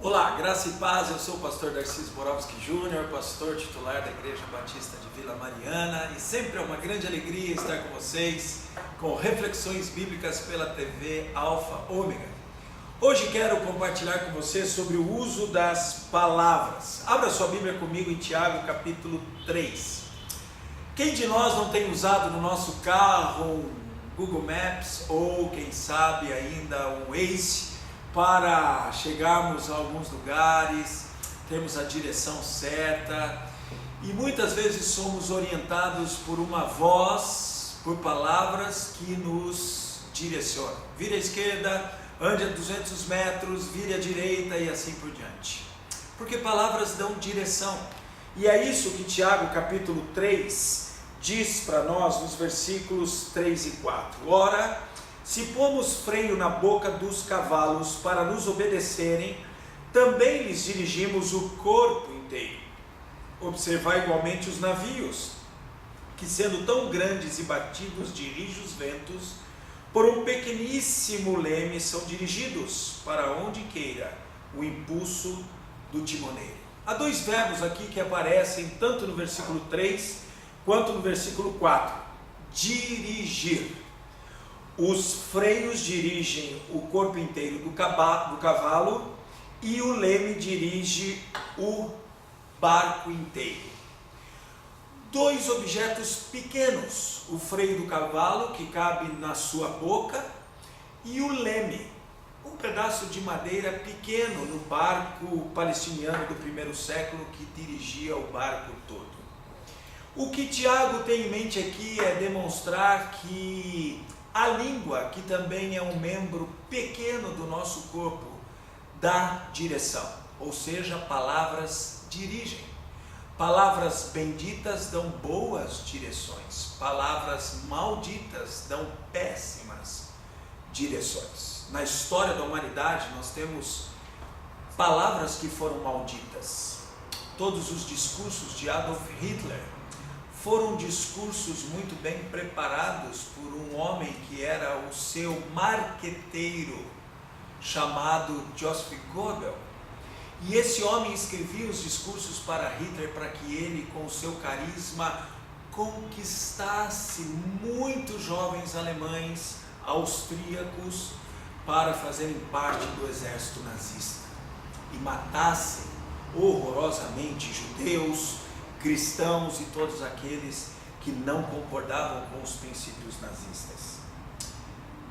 Olá, graça e paz, eu sou o pastor Darcísio Borowski Júnior, pastor titular da Igreja Batista de Vila Mariana, e sempre é uma grande alegria estar com vocês com reflexões bíblicas pela TV Alfa Ômega. Hoje quero compartilhar com você sobre o uso das palavras. Abra sua Bíblia comigo em Tiago capítulo 3. Quem de nós não tem usado no nosso carro um Google Maps ou quem sabe ainda um Waze para chegarmos a alguns lugares, temos a direção certa e muitas vezes somos orientados por uma voz, por palavras que nos direcionam. Vire à esquerda, ande a 200 metros, vire à direita e assim por diante. Porque palavras dão direção. E é isso que Tiago capítulo 3 diz para nós nos versículos 3 e 4. Ora, se pomos freio na boca dos cavalos para nos obedecerem, também lhes dirigimos o corpo inteiro. Observai igualmente os navios, que sendo tão grandes e batidos de rijos ventos, por um pequeníssimo leme são dirigidos para onde queira o impulso do timoneiro. Há dois verbos aqui que aparecem tanto no versículo 3 quanto no versículo 4. Dirigir. Os freios dirigem o corpo inteiro do cavalo e o leme dirige o barco inteiro. Dois objetos pequenos, o freio do cavalo que cabe na sua boca e o leme, um pedaço de madeira pequeno no barco palestiniano do primeiro século que dirigia o barco todo. O que Tiago tem em mente aqui é demonstrar que a língua, que também é um membro pequeno do nosso corpo, dá direção, ou seja, palavras dirigem. Palavras benditas dão boas direções, palavras malditas dão péssimas direções. Na história da humanidade nós temos palavras que foram malditas. Todos os discursos de Adolf Hitler foram discursos muito bem preparados por um homem que era o seu marqueteiro, chamado Joseph Goebbels. E esse homem escrevia os discursos para Hitler para que ele, com o seu carisma, conquistasse muitos jovens alemães, austríacos, para fazerem parte do exército nazista e matassem horrorosamente judeus, cristãos e todos aqueles que não concordavam com os princípios nazistas.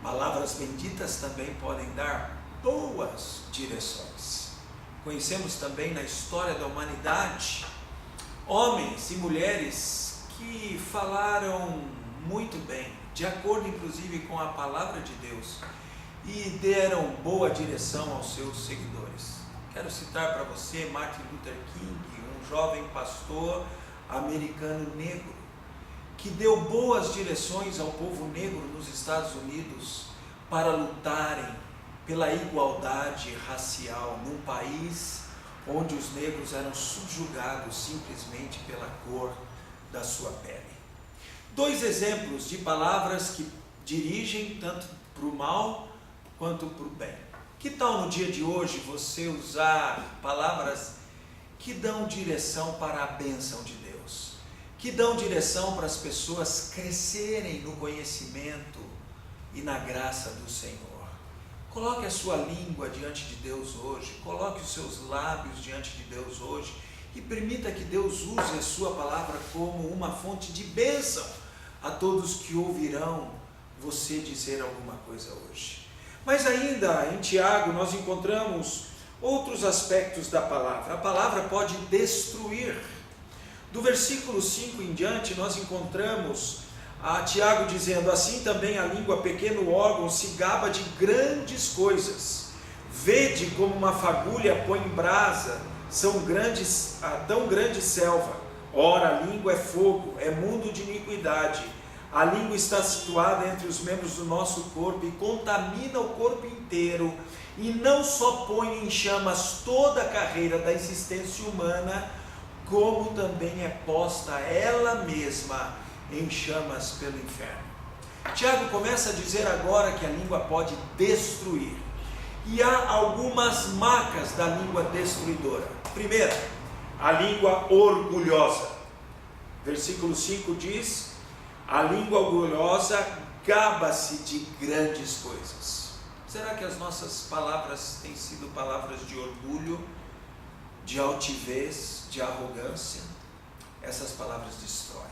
Palavras benditas também podem dar boas direções. Conhecemos também na história da humanidade homens e mulheres que falaram muito bem, de acordo inclusive com a palavra de Deus, e deram boa direção aos seus seguidores. Quero citar para você Martin Luther King, um jovem pastor americano negro, que deu boas direções ao povo negro nos Estados Unidos para lutarem pela igualdade racial num país onde os negros eram subjugados simplesmente pela cor da sua pele. Dois exemplos de palavras que dirigem tanto para o mal quanto para o bem. Que tal no dia de hoje você usar palavras que dão direção para a bênção de Deus, que dão direção para as pessoas crescerem no conhecimento e na graça do Senhor? Coloque a sua língua diante de Deus hoje, coloque os seus lábios diante de Deus hoje e permita que Deus use a sua palavra como uma fonte de bênção a todos que ouvirão você dizer alguma coisa hoje. Mas ainda em Tiago nós encontramos outros aspectos da palavra. A palavra pode destruir. Do versículo 5 em diante nós encontramos a Tiago dizendo: assim também a língua, pequeno órgão, se gaba de grandes coisas. Vede como uma fagulha põe em brasa, tão grande selva. Ora, a língua é fogo, é mundo de iniquidade. A língua está situada entre os membros do nosso corpo e contamina o corpo inteiro, e não só põe em chamas toda a carreira da existência humana, como também é posta ela mesma em chamas pelo inferno. Tiago começa a dizer agora que a língua pode destruir. E há algumas marcas da língua destruidora. Primeira, a língua orgulhosa. Versículo 5 diz: a língua orgulhosa gaba-se de grandes coisas. Será que as nossas palavras têm sido palavras de orgulho, de altivez, de arrogância? Essas palavras destroem.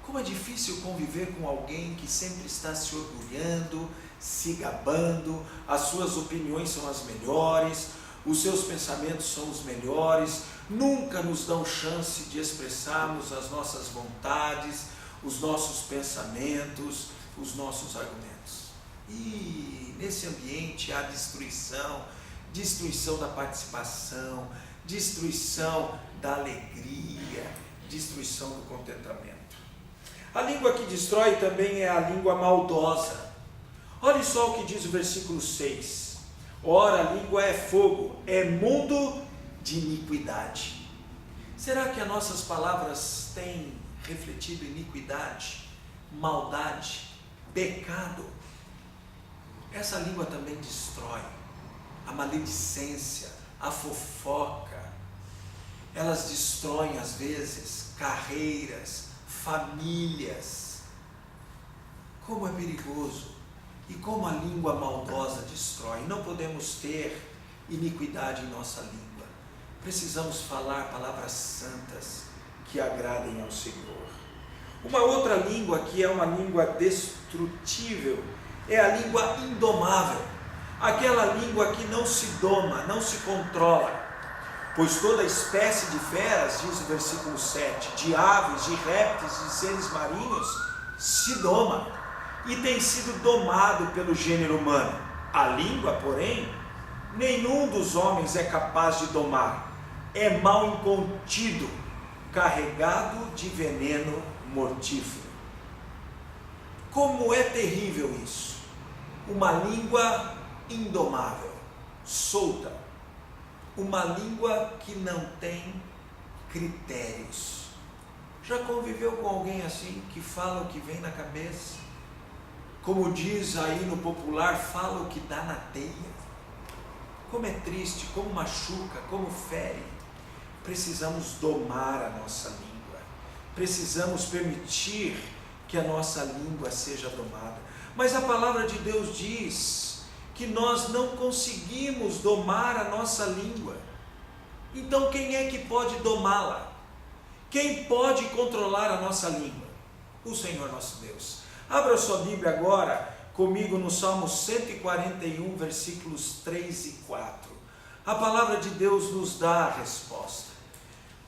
Como é difícil conviver com alguém que sempre está se orgulhando, se gabando, as suas opiniões são as melhores, os seus pensamentos são os melhores, nunca nos dão chance de expressarmos as nossas vontades, os nossos pensamentos, os nossos argumentos. E nesse ambiente há destruição, destruição da participação, destruição da alegria, destruição do contentamento. A língua que destrói também é a língua maldosa. Olhe só o que diz o versículo 6. Ora, a língua é fogo, é mundo de iniquidade. Será que as nossas palavras têm refletido iniquidade, maldade, pecado? Essa língua também destrói. A maledicência, a fofoca, elas destroem às vezes carreiras, famílias. Como é perigoso e como a língua maldosa destrói. Não podemos ter iniquidade em nossa língua. Precisamos falar palavras santas que agradem ao Senhor. Uma outra língua que é uma língua destrutível é a língua indomável. Aquela língua que não se doma, não se controla. Pois toda espécie de feras, diz o versículo 7, de aves, de répteis, de seres marinhos, se doma e tem sido domado pelo gênero humano. A língua, porém, nenhum dos homens é capaz de domar. É mal incontido, carregado de veneno mortífero. Como é terrível isso! Uma língua indomável, solta. Uma língua que não tem critérios. Já conviveu com alguém assim, que fala o que vem na cabeça? Como diz aí no popular, fala o que dá na teia. Como é triste, como machuca, como fere. Precisamos domar a nossa língua. Precisamos permitir que a nossa língua seja domada. Mas a palavra de Deus diz que nós não conseguimos domar a nossa língua. Então quem é que pode domá-la? Quem pode controlar a nossa língua? O Senhor nosso Deus. Abra sua Bíblia agora comigo no Salmo 141, versículos 3 e 4. A palavra de Deus nos dá a resposta.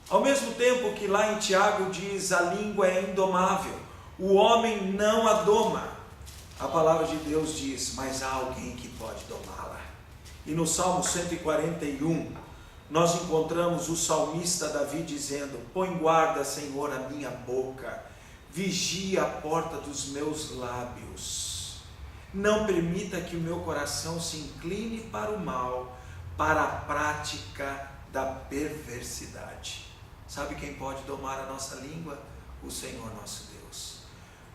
Ao mesmo tempo que lá em Tiago diz: a língua é indomável, o homem não a doma. A palavra de Deus diz: mas há alguém que pode domá-la. E no Salmo 141, nós encontramos o salmista Davi dizendo: põe guarda, Senhor, a minha boca, vigia a porta dos meus lábios. Não permita que o meu coração se incline para o mal, para a prática da perversidade. Sabe quem pode domar a nossa língua? O Senhor nosso Deus.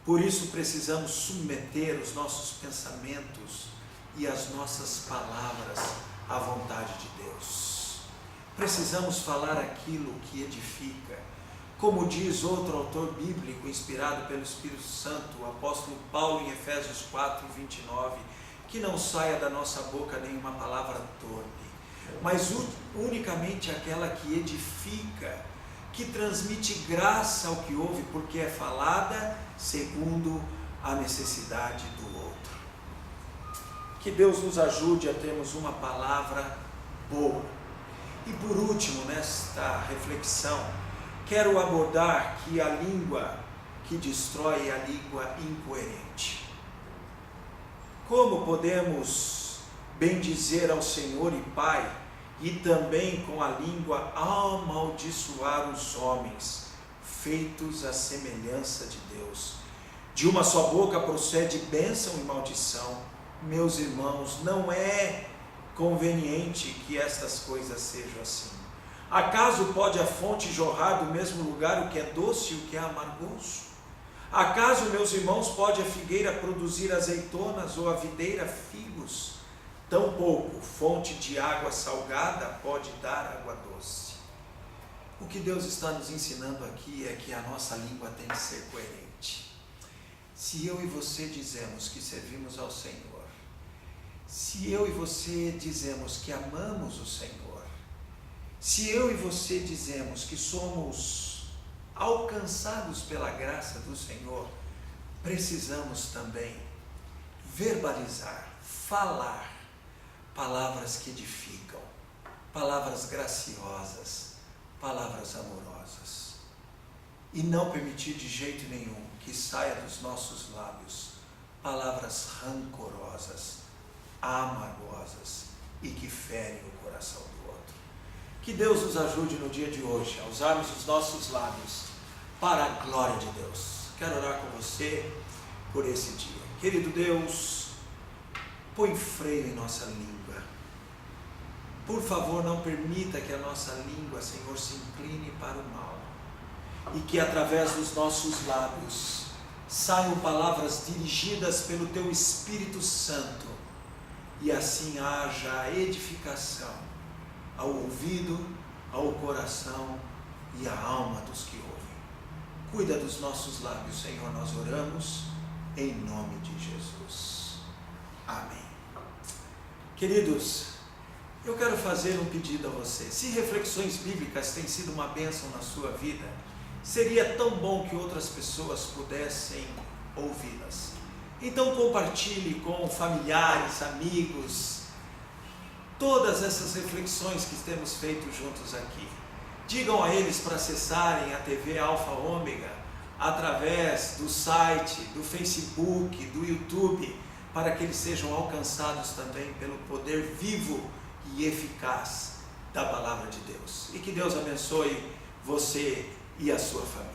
Por isso precisamos submeter os nossos pensamentos e as nossas palavras à vontade de Deus. Precisamos falar aquilo que edifica. Como diz outro autor bíblico inspirado pelo Espírito Santo, o apóstolo Paulo em Efésios 4, 29, que não saia da nossa boca nenhuma palavra torpe, mas unicamente aquela que edifica, que transmite graça ao que ouve, porque é falada segundo a necessidade do outro. Que Deus nos ajude a termos uma palavra boa. E por último, nesta reflexão, quero abordar que a língua que destrói é a língua incoerente. Como podemos bendizer ao Senhor e Pai e também com a língua amaldiçoar os homens, feitos à semelhança de Deus? De uma só boca procede bênção e maldição. Meus irmãos, não é conveniente que estas coisas sejam assim. Acaso pode a fonte jorrar do mesmo lugar o que é doce e o que é amargoso? Acaso, meus irmãos, pode a figueira produzir azeitonas ou a videira figos? tampouco fonte de água salgada pode dar água doce. O que Deus está nos ensinando aqui é que a nossa língua tem que ser coerente. Se eu e você dizemos que servimos ao Senhor, se eu e você dizemos que amamos o Senhor, se eu e você dizemos que somos alcançados pela graça do Senhor, precisamos também verbalizar, falar palavras que edificam, palavras graciosas, palavras amorosas, e não permitir de jeito nenhum que saia dos nossos lábios palavras rancorosas, amargosas e que ferem o coração do outro. Que Deus nos ajude no dia de hoje a usarmos os nossos lábios para a glória de Deus. Quero orar com você por esse dia. Querido Deus, põe freio em nossa língua. Por favor, não permita que a nossa língua, Senhor, se incline para o mal, e que através dos nossos lábios saiam palavras dirigidas pelo Teu Espírito Santo, e assim haja edificação ao ouvido, ao coração e à alma dos que ouvem. Cuida dos nossos lábios, Senhor, nós oramos em nome de Jesus. Amém. Queridos, eu quero fazer um pedido a você. Se reflexões bíblicas têm sido uma bênção na sua vida, seria tão bom que outras pessoas pudessem ouvi-las. Então compartilhe com familiares, amigos, todas essas reflexões que temos feito juntos aqui. Digam a eles para acessarem a TV Alfa Ômega através do site, do Facebook, do YouTube, para que eles sejam alcançados também pelo poder vivo e eficaz da palavra de Deus. E que Deus abençoe você e a sua família.